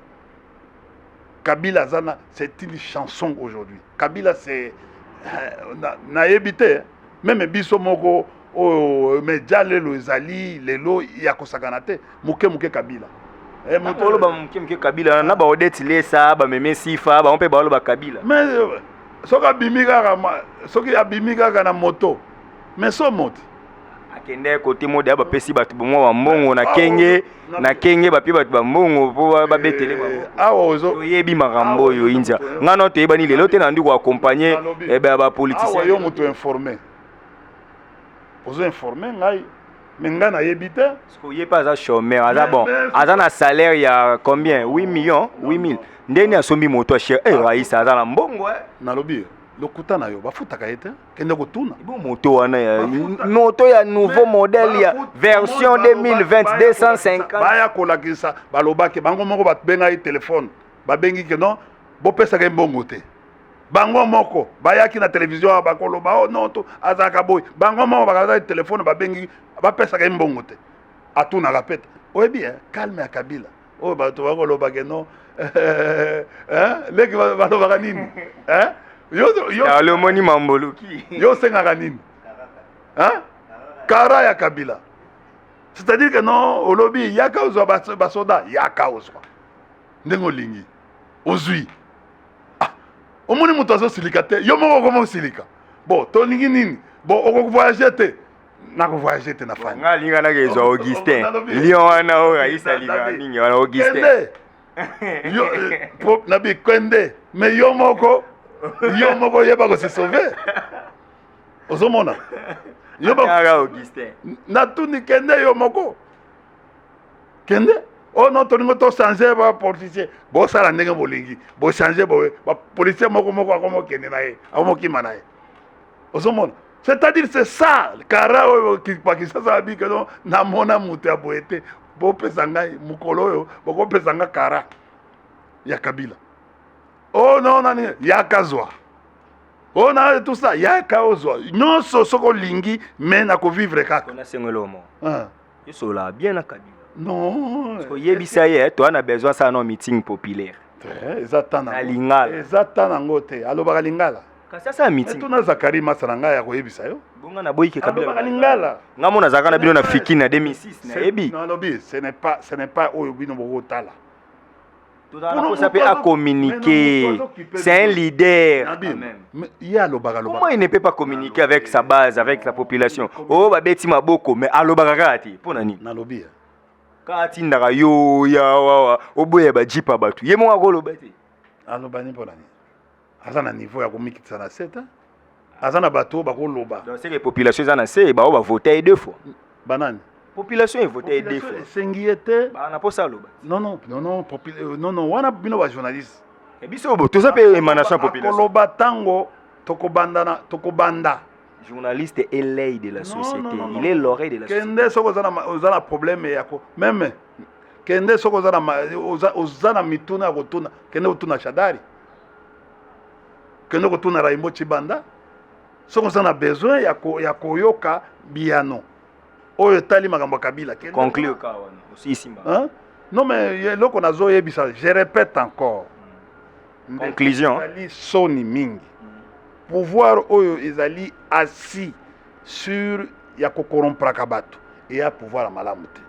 Kabila zana c'est une chanson aujourd'hui Kabila c'est na yebité même biso moko oh mais déjà lelo ezali lelo ya kosakana te muke Kabila mokolo ba muke Kabila na ba odeti lesa ba meme sifa ba mpe ba lo ba Kabila mais soki abimika na moto mais so moti akende côté mode ba pesi batu bomwa wa mbongo na kenge ba pi batu ba mbongo po ba betele ba ozo yebi makambo yo inja ngano to yebani lelo te na ndi ko accompagner ba politicien yo muto informé ozo informé ngai menga na yebite parce que yé pas à chômeur aza bon aza na salaire ya combien 8 millions 8000 ndeni asombi moto cher Raïs aza na mbongo na lobi lokuta na yo bafutaka ete kende kotuna bon moto wana ya moto ya nouveau modèle ya version 2020 250 baya kolakisa balobaki bango moko babenga yi téléphone babengi ke non bopesa ke mbongo te bango moko bayaki na télévision bakoloba oh non to azaka boy bango moko bakaza téléphone babengi bapesa ke mbongo te atuna kapeta oyebi calme ya Kabila oh bato bakoloba ke non leki balobaka nini yo le moni mamboluki yo sengaka nini kara ya Kabila c'est-à-dire que non olobi yaka ozwa basoda yaka ozwa ndenge olingi ozwi omoni moto azosilika te yo moko koma osilika bon tolingi nini bon okovoyager te nakovoyager te na fani nga linga nakezwa Augustin lion wana oyo ayisalinga mingi wana Augustin yo nabi kwende mais yo moko yeba ko se sauver ozomona yo ba Augustin natuni kende yo moko kende oh non tolingo to changer ba politicien bo sala ndenge bolingi bo changer ba politicien moko akomo kende na ye akomo kima na ye ozomona c'est-à-dire c'est ça kara oyo pakisasa abi que non na mona mutu ya boete bo pesa ngai mukolo oyo boko pesa nga kara ya Kabila oh non nani ya kazwa oh na tout ça ya kaozwa nyonso soko lingi mais na ko vivre kaka on a sengelo mo ah yeso la bien na Kabila non parce que yebisa ye to ana besoin ça non meeting populaire ezatana lingala ezatana ngote alobaka lingala kasasa meeting tuna Zakari Masaranga ya koyebisa yo bonga na boyike Kabila alobaka lingala ngamo na zaka na bino na fiki na 2006 na yebi non lobi ce n'est pas oyo bino boko tala pour ça peut à communiquer c'est un leader comment il ne peut pas communiquer avec sa base avec sa population oh ba beti maboko mais alobaka kati pour nani na lobi kati ndaka yo ya wa oboye ba jipa batu yemo akoloba te alobani pour nani azana niveau ya komikitsa na 7 azana bato bakoloba donc c'est que population zana c'est ba voter deux fois banani population est voté deux fois sengi était ba na posa loba non wana bino ba journaliste et biso bo to ça peut émanation population koloba tango tokobanda journaliste est l'œil de la société il est l'oreille de la société kende soko ozana problème yako même kende soko ozana mituna kotuna kende kotuna Shadari kende kotuna Raimbo Chibanda soko ozana besoin ya koyoka biano oyo tali makambo Kabila conclure ka wana aussi simba hein non mais loko nazo yebisa je répète encore conclusion ali soni mingi pouvoir oyo ezali assis sur ya corrompre bato et ya pouvoir malamu te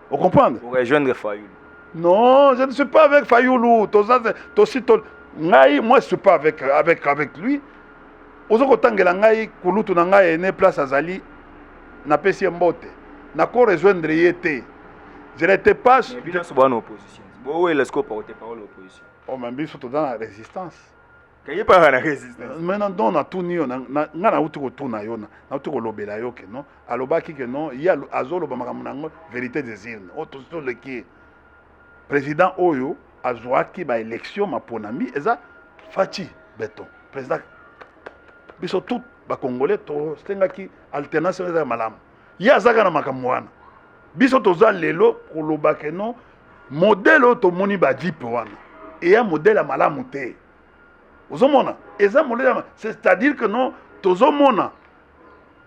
vous comprenez pour rejoindre Fayoulou non je ne suis pas avec Fayoulou ngai moi je suis pas avec lui ozo kotangela ngai kulutu na ngai ene place azali na pesi mbote na ko rejoindre yete je n'étais pas mais bien sur bonne opposition bon ouais le scope porter parole opposition oh mais biso to dans la résistance kaye pas la résistance maintenant don na tout nio na na utu ko tuna yo na utu ko lobela yo ke non alobaki ke non ya azolo ba makamuna vérité des urnes o to le qui président oyo azwaki ba élection maponami eza faci beton président biso tout ba congolais to stengaki alternance eza malamu ya zaka na makambo wana biso toza lelo koloba ke non modèle to moni ba jipe wana et ya modèle ya malamu te ozomona eza modèle c'est-à-dire que non tozomona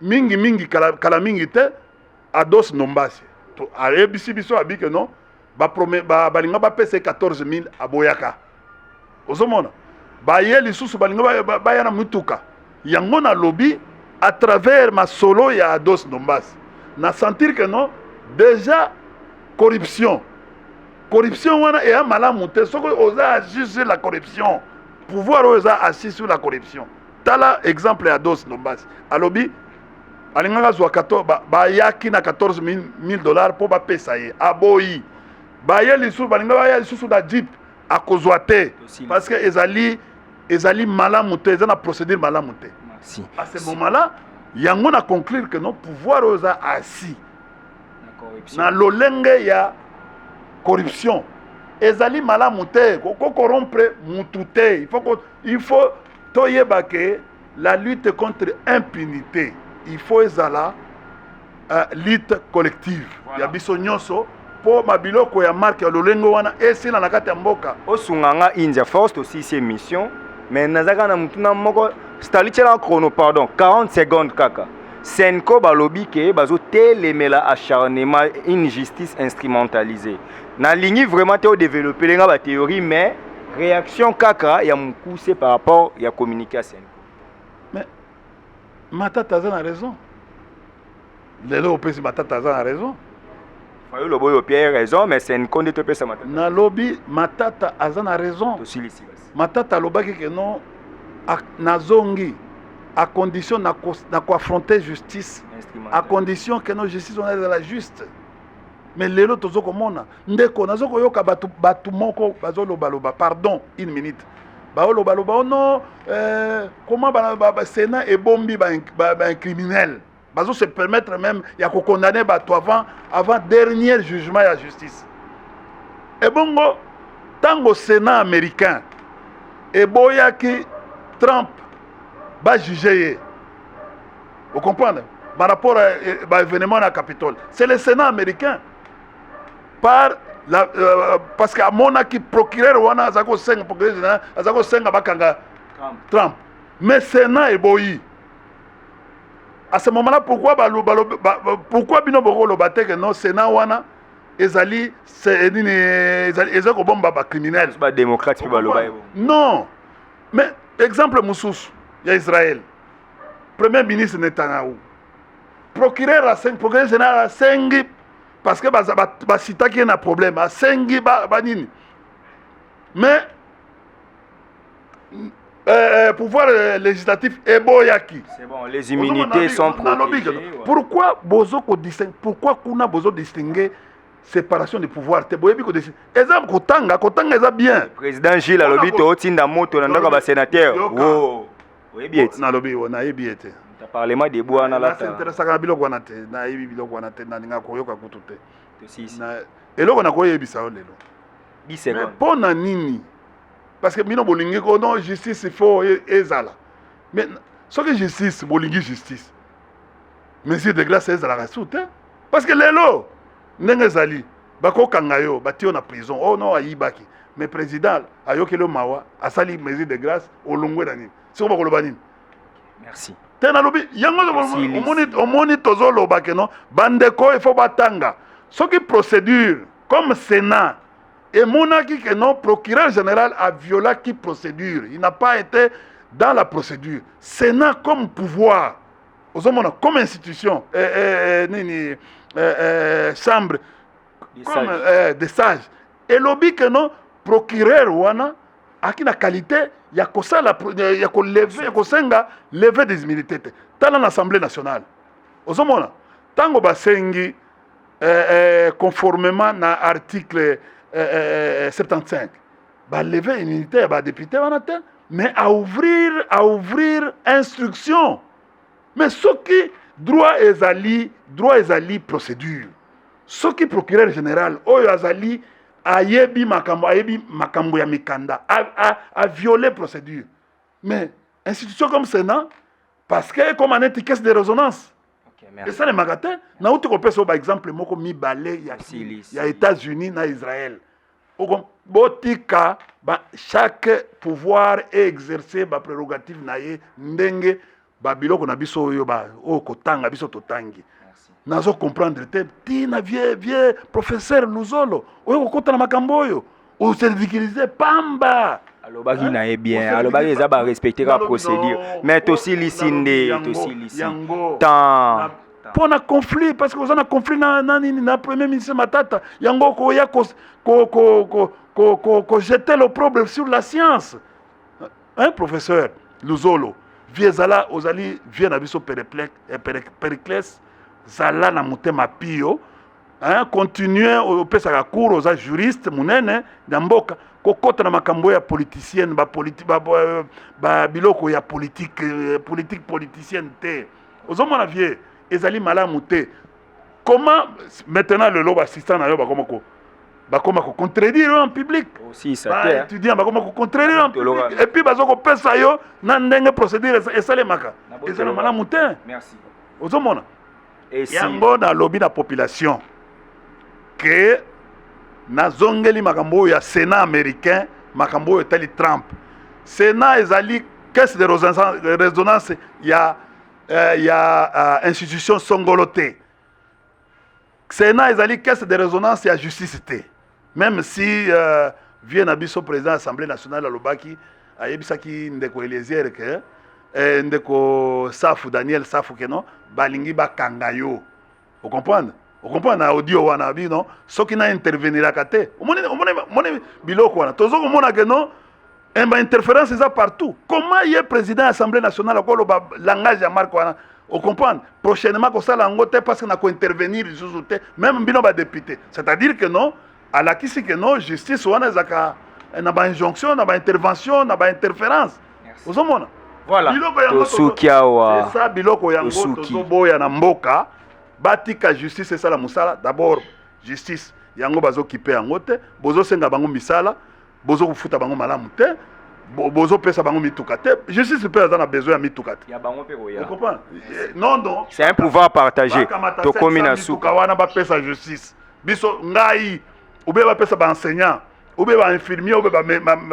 mingi kala mingi te ados nombasi to arebisi biso abi ke non balinga bapesa 14000 aboyaka ozomona baye lisusu balinga bayana mutuka yango na lobby à travers ma solo ya ados nombasi na sentir que non déjà corruption wana et malamu te soko oza agir sur la corruption pouvoir oza assis sur la corruption tala exemple ya ados nombasi alobi alingaka zwa bayaki na 14000 dollars po bapesa ye aboyi baye lisusu balinga baya lisusu na jeep akozwa te parce que ezali malamu te eza na procédure malamu te à ce moment là yango na conclure que non pouvoir oza assis na lolenge ya corruption ezali malamu te ko corrompre mutu te il faut toyeba que la lutte contre impunité il faut ezala lutte collective ya biso nyonso po mabiloko ya marque ya lolengo wana esila na kati ya mboka osunganga India force aussi c'est mission mais nazaka na mutuna moko stalichela chrono pardon 40 secondes kaka Senko balobi ke bazo telemela acharnement une justice instrumentalisée na ligne vraiment te développer lenga ba théorie mais réaction kaka ya mukuse par rapport ya communication mais Matata a raison lelo opesi Matata a raison Fayo lobo yo Pierre raison mais Senko de te pesa Matata na lobby Matata a raison to silisi Matata lobaki ke non nazongi à condition na affronter justice à condition que nos justice on est la juste. Mais lelo tozo komona ndeko nazo koyoka batu moko bazoloba pardon une minute baoloba non comment ba Sénat et bombi ba criminel bazo se permettre même ya ko condamner batu avant dernier jugement ya justice et bongo tango Sénat américain et boyaki Trump va juger. Vous comprenez? Par rapport à l'événement à Capitole. C'est le Sénat américain. Parce que mon qui procureur wana azako 5 procureur azako 5 bakanga Trump. Mais Sénat est boyi. À ce moment-là, pourquoi bino boko lo batte que non Sénat wana ezali c'est ezako bomba ba criminel. Ba démocrate ba lo ba. Non. Mais exemple Moussous, il y a Israël. Premier ministre Netanyahu. Procureur à 5, procureur général à 5 parce que basita qui a un problème à 5 banini. Mais pouvoir législatif est boyaki. C'est bon, les immunités sont protégées. Pourquoi bozo ko distingue? Pourquoi kuna bozo distinguer séparation des pouvoirs? Te boyebi ko distingue. Exemple kotanga eza bien. Président Gilles alobi to otinda moto na ndaka ba sénateur. Wow. Oyebi na lobi na yebi ete. Ta parlement de bois na la. C'est intéressant ka biloko wana te. Na yebi biloko wana te na ninga koyoka kutu te. To sisi. Na eloko na koyebi sa lelo. 10 secondes. Mais pona nini? Parce que bino bolingi ko non justice il faut ezala. Mais ce que justice bolingi justice. Monsieur de grâce ezala rasoute. Parce que lelo ndenge zali bako kangayo batio na prison. Oh non ayibaki. Mais président ayokelo mawa asali mesure de grâce olongwe na nini. C'est quoi koloba nini? Merci. Tena lobi yango omoni tozolo bakeno bandeko il faut batanga. Ce qui procédure comme Sénat et monaki que non procureur général a violé qui procédure. Il n'a pas été dans la procédure. Sénat comme pouvoir, comme institution, chambre, comme des sages. Et lobby que non procureur wana aki na qualité ya kosala ya ko lever ya kosenga lever des immunités. Dans l'Assemblée nationale. Ozomona tango basengi conformément à l'article 75, bah lever immunité, bah député, mais à ouvrir instruction. Mais ce qui droit ezali procédure. Ce qui procureur général, oyo azali ayebi makambo ya mikanda, a violé procédure. Mais institution comme Sénat, parce que comme un étiquette de résonance. Et ça les magatins, na outi ko pesa par exemple moko mi balé ya États-Unis na Israël. Botika chaque pouvoir est exercé ba prérogative na ye ndenge ba biloko na biso yo ba o kotanga biso totangi. Nazo comprendre te tina vieux professeur Luzolo oyo kokota na makambo yo o se ridiculiser pamba. Alobaki na e bien, alobaki eza ba respecter la procédure. Mais aussi lisinde, tant pour un conflit parce que vous avez un conflit na premier ministre Matata yango ko ya ko jeter l'opprobre sur la science. Un professeur Luzolo viezala ozali vient na biso Périclès zala na mutema pio continuer au pesa ka cour aux juristes munene ndamboka kokota na makambo ya politicienne ba biloko ya politique politicienne te ozomona vie ezali malamu te. Comment maintenant le lobe assistant na yo bakoma ko contredire en public aussi ça étudiant bakoma ko contredire en public et puis bazoko pesa yo na ndenge procédure esalemaka ezali malamu te. Merci. Ozomona et si yango na lobby na population que nazongeli makambo ya Sénat américain makambo ya tali Trump Sénat ezali caisse de résonance il y a institution songoloté. Sénat ezali caisse de résonance ya justice te. Même si vient abiso président de l'Assemblée nationale alobaki ayebisaki ndeko Eliezer que ndeko Safu Daniel Safu que non balingi bakanga yo. Vous comprenez? Vous comprenez na audio wana bi non soki na intervenir akate. Omoni biloko wana tozo komona que non Et ma interférence est partout. Comment il est président de l'Assemblée nationale, le langage de Marc Wana, vous comprenez? Prochainement, comme ça, parce qu'on a intervenir, même bien député. C'est-à-dire que non, à la qui c'est que non, justice, on a une injonction, une intervention, une interférence. Vous comprenez? Voilà. C'est ça, biloko yango, tozoboya na mboka, batika justice, c'est ça la musala. D'abord, justice, yango bazo kipe yango te, bozo senga bango misala, bozo kufuta bango malamu te, bozo pesa bango mituka te. Justice peut avoir besoin de mituka te. Vous comprenez? Non, non. C'est un pouvoir partagé. Tokomina suka wana ba pesa justice. Biso ngai, oube ba pesa ba enseignant, oube ba infirmier, oube ba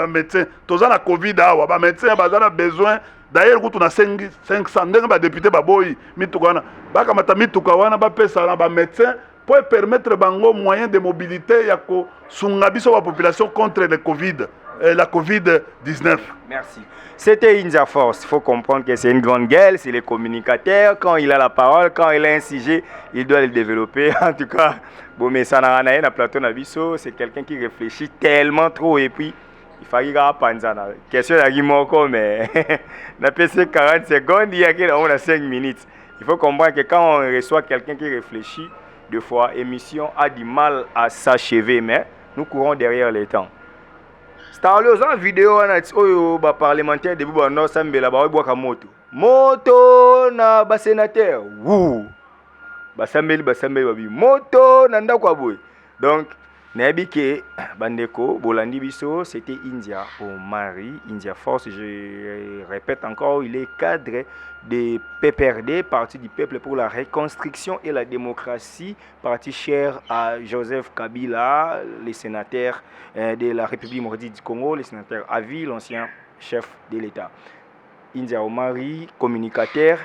médecin. Toza na Covid awa, ba médecin bazana besoin. D'ailleurs, quand on a 500 députés, mituka wana ba pesa na ba médecin pour permettre bango moyen de mobilité ya ko sunga biso la population contre le Covid, la Covid-19. Merci. C'était India Force. Il faut comprendre que c'est une grande gueule, c'est les communicateurs. Quand il a la parole, quand il a un sujet, il doit le développer. En tout cas, Bomé-Sanaranaye, na plateau Nabiso, c'est quelqu'un qui réfléchit tellement trop et puis il fallait que la question de mais on a passé 40 secondes, il y a 5 minutes. Il faut comprendre que quand on reçoit quelqu'un qui réfléchit, deux fois, l'émission a du mal à s'achever, mais nous courons derrière les temps. Starlos en vidéo, on a parlementaire de Boubano Sambela, moto na sénateur. Wouh! Basambeli, moto nanda kwa boy. Donc, Nebike Bandeko, Bolandi Bisso, c'était India Omari, India Force, je répète encore, il est cadre de PPRD, Parti du Peuple pour la Reconstruction et la Démocratie, parti cher à Joseph Kabila, le sénateur de la République démocratique du Congo, le sénateur Avi, l'ancien chef de l'État. India Omari, communicateur,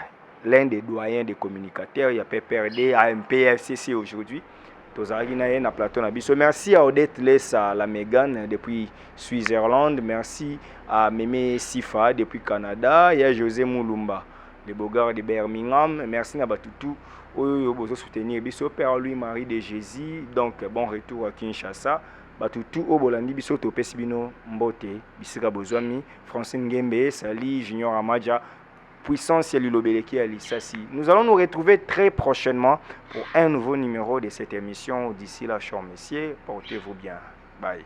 l'un des doyens des communicateurs, il y a PPRD, AMP, FCC aujourd'hui. Merci à Odette Lessa, la Mégane depuis Suisse-Irlande. Merci à Mémé Sifa depuis Canada. Et à José Moulumba, le beau gars de Birmingham. Merci à Batutu. Pour soutenir Bisso, Père Louis-Marie de Jésus. Donc, bon retour à Kinshasa. Batutu, Obolandi, Bisso, Topesibino, Mbote, Bissika Bozwami, Francine Gembe, Sali, Junior Amadja. Puissance Yalilobeleki Alissassi. Nous allons nous retrouver très prochainement pour un nouveau numéro de cette émission. D'ici là, chers messieurs, portez-vous bien. Bye.